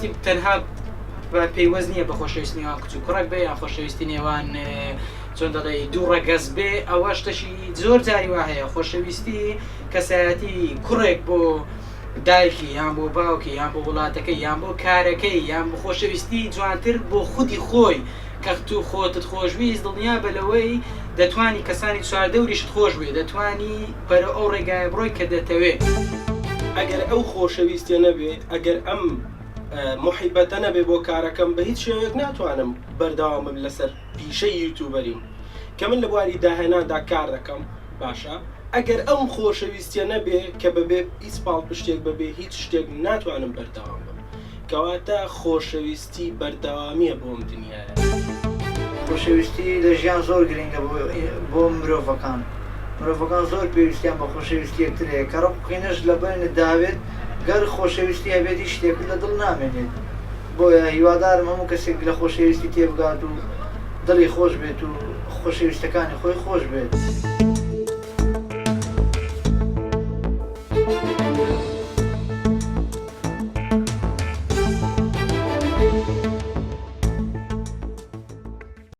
کەواتە تەنها پەیوەست نییە بە خۆشەویستی نێوان کچ و کوڕک بێ یان خۆشەویستی نێوان چۆن دەڵێ دوو ڕەگەز بێ ئەوە شتێکی زۆر جاری وا هەیە خۆشەویستی کەسایەتی کوڕێک بۆ دایکی یان بۆ باوکی یان بۆ وڵاتەکەی یان بۆ کارەکەی یان بۆ خۆشەویستی جوانتر بۆ خودی خۆی کە تو خۆتت خۆشویست دڵنیا بە لەوەی دەتوانی کەسانی چواردەوریشت خۆش بێ دەتوانی بەرە ئەو ڕێگایە بڕۆی کە دەتەوێت ئەگەر ئەو خۆشەویستیە نەبێ ئەگەر ئەم محیبەتە نەبێ بۆ کارەکەم بە هیچ شێوەیەک ناتوانم بەردەوامم لەسەر پیشەی یوتیوبەریم کە من لە بواری داهێناندا کار دەکەم باشە ئەگەر ئەم خۆشەویستیە نەبێ کە بەبێ هیچ پاڵپشتێک بەبێ هیچ شتێک ناتوانم بەردەوام بم کەواتە خۆشەویستی بەردەوامیە بۆم دنیاە. خۆشەویستی لە ژیان زۆر گرنگە بۆ مرۆڤەکان. مرۆڤەکان زۆر پێویستیان بە خۆشەویستی یەکترەیە کە ڕقینەش لە بەرنت داوێت گەر خۆشەویستی هەبێتی شتێک لە دڵ نامێنێت بۆیە هیوادارم هەموو کەسێک لە خۆشەویستی تێبگات و دڵی خۆش بێت و خۆشەویستەکانی خۆی خۆش بێت.